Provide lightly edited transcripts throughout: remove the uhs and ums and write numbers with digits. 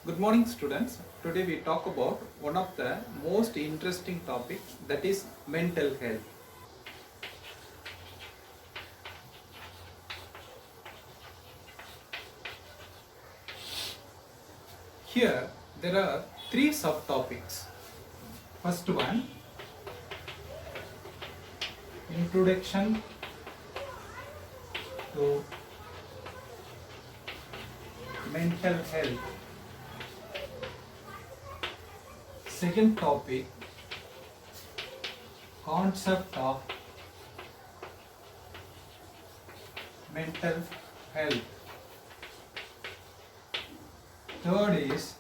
Good morning students. Today we talk about one of the most interesting topics, that is mental health. Here there are three subtopics. First one, introduction to mental health. Second topic, concept of mental health. Third is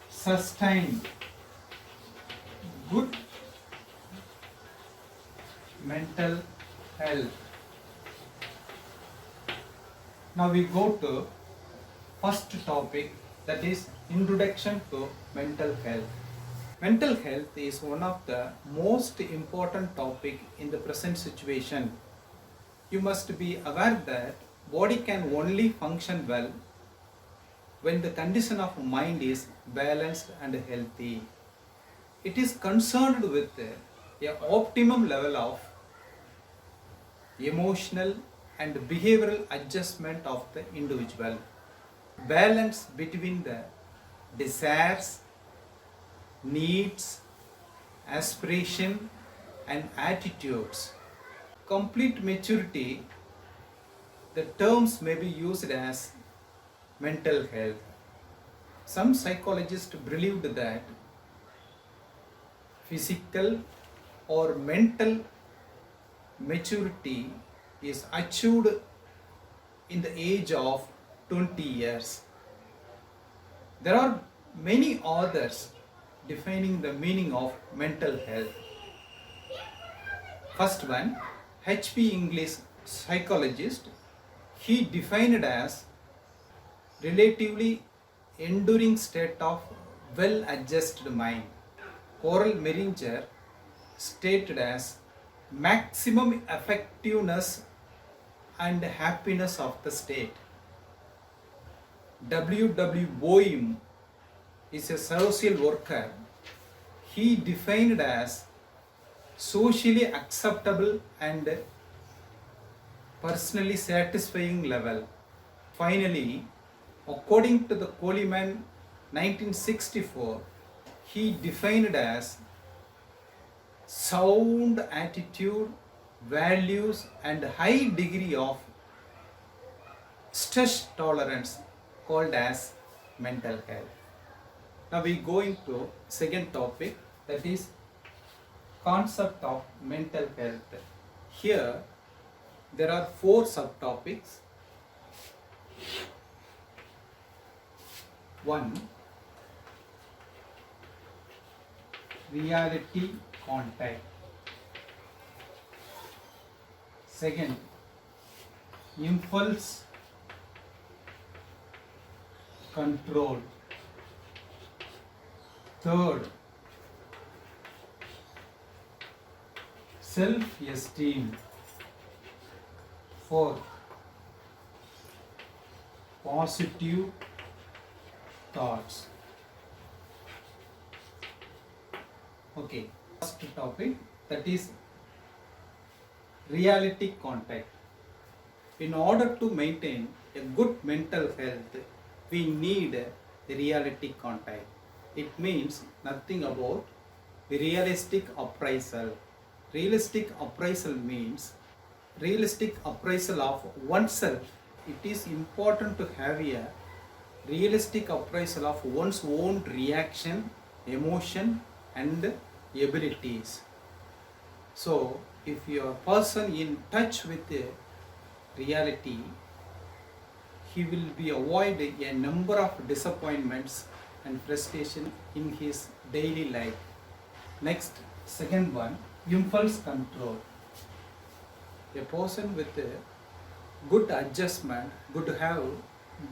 sustain good mental health. Now we go to first topic, that is introduction to mental health. Mental health is one of the most important topic in the present situation. You must be aware that body can only function well when the condition of mind is balanced and healthy. It is concerned with a optimum level of emotional and behavioral adjustment of the individual. Balance between the desires, needs, aspiration and attitudes. Complete maturity, the terms may be used as mental health. Some psychologists believed that physical or mental maturity is achieved in the age of 20 years. There are many authors defining the meaning of mental health. First one, H.P. English psychologist, he defined it as relatively enduring state of well-adjusted mind. Coral Meringer stated as maximum effectiveness and happiness of the state. W. Boehm is a social worker. He defined it as socially acceptable and personally satisfying level. Finally, according to the Coleman 1964, he defined it as sound attitude, values and high degree of stress tolerance, called as mental health. Now we go into second topic, that is concept of mental health. Here there are four subtopics. One, reality contact. Second, impulse control. Third, self-esteem. Fourth, positive thoughts. Okay, first topic, that is reality contact. In order to maintain a good mental health, we need a reality contact. It means nothing about realistic appraisal. Realistic appraisal means realistic appraisal of oneself. It is important to have a realistic appraisal of one's own reaction, emotion and abilities. So if you are a person in touch with the reality, he will be avoid a number of disappointments and frustration in his daily life. Next, second one, impulse control. A person with a good adjustment would have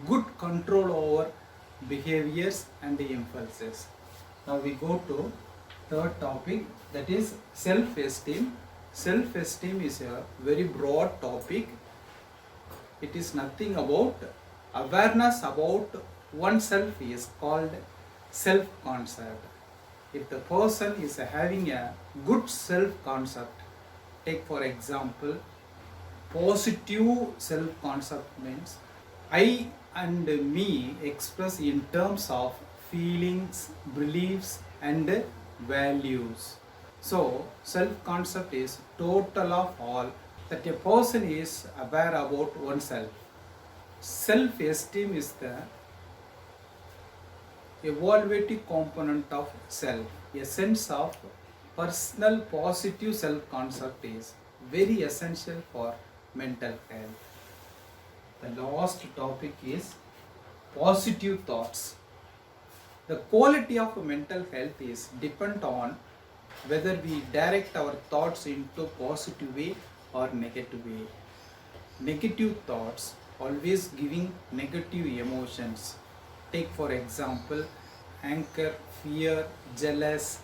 good control over behaviors and impulses. Now we go to third topic, that is self-esteem. Self-esteem is a very broad topic. It is nothing about awareness about oneself is called self-concept. If the person is having a good self-concept, take for example, positive self-concept means I and me express in terms of feelings, beliefs and values. So self-concept is total of all that a person is aware about oneself. Self-esteem is the evaluative component of self. A sense of personal positive self-concept is very essential for mental health. The last topic is positive thoughts. The quality of mental health is depend on whether we direct our thoughts into positive way or negative way. Negative thoughts always giving negative emotions. Take for example anger, fear, jealous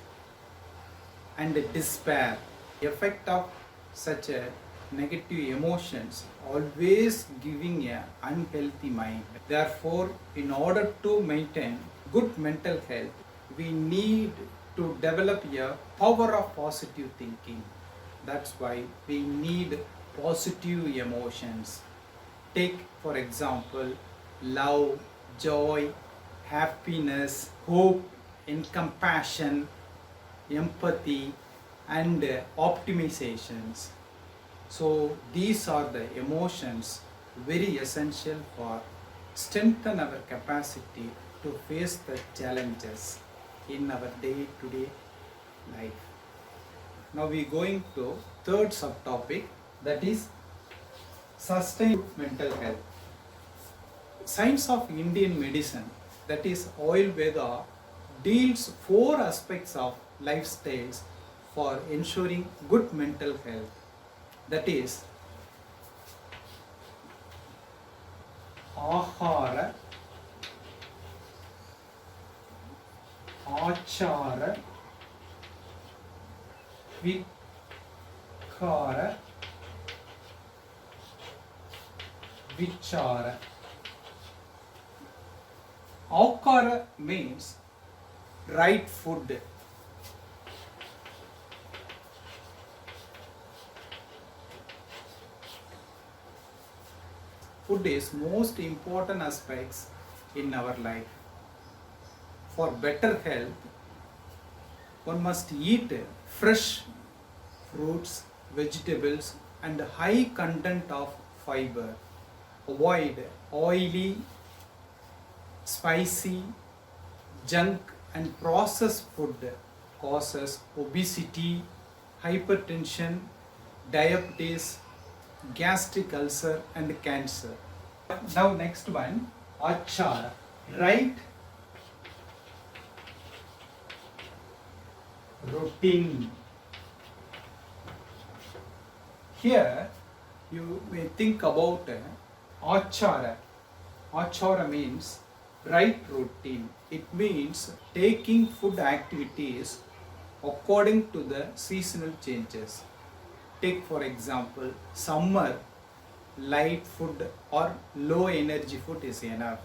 and despair. The effect of such a negative emotions always giving a unhealthy mind. Therefore, in order to maintain good mental health, we need to develop a power of positive thinking. That's why we need positive emotions. Take for example love, joy, happiness, hope, and compassion, empathy and optimizations. So these are the emotions very essential for strengthen our capacity to face the challenges in our day-to-day life. Now we going to third subtopic, that is sustained mental health. Science of Indian medicine, that is Ayurveda, deals four aspects of lifestyles for ensuring good mental health. That is ahara, achara, vikara, vichara. Akara means right food. Food is most important aspects in our life. For better health, one must eat fresh fruits, vegetables and high content of fiber. Avoid oily, spicy, junk and processed food causes obesity, hypertension, diabetes, gastric ulcer and cancer. Now next one, achara, right routine. Here you may think about achara. Achara means right routine. It means taking food activities according to the seasonal changes. Take for example, summer light food or low energy food is enough.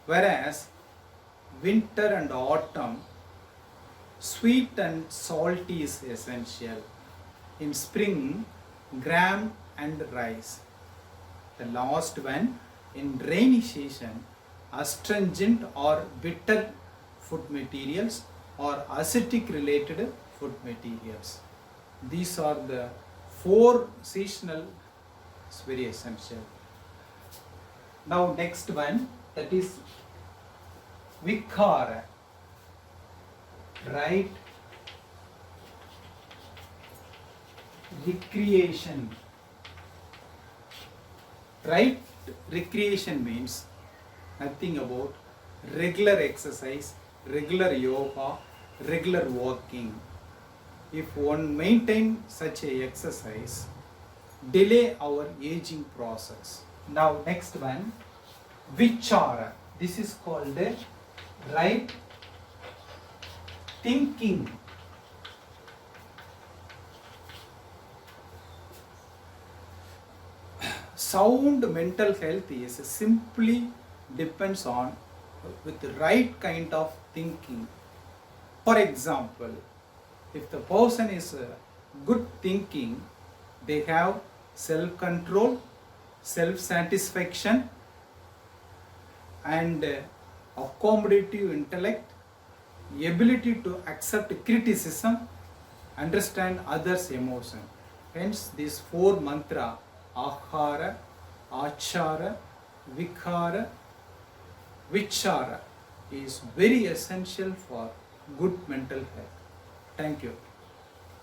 Whereas winter and autumn sweet and salty is essential. In spring, gram and rice. The last one, in rainy season, astringent or bitter food materials or acidic related food materials. These are the four seasonal, it's very essential. Now next one, that is vikara, right recreation. Right recreation means nothing about regular exercise, regular yoga, regular walking. If one maintain such a exercise, delay our aging process. Now next one, vichara. This is called right thinking. Sound mental health is simply depends on with the right kind of thinking. For example, if the person is good thinking, they have self-control, self-satisfaction, and accommodative intellect, ability to accept criticism, understand others' emotion. Hence, this four mantra, ahara, achara, vikhara, vichara, is very essential for good mental health. Thank you.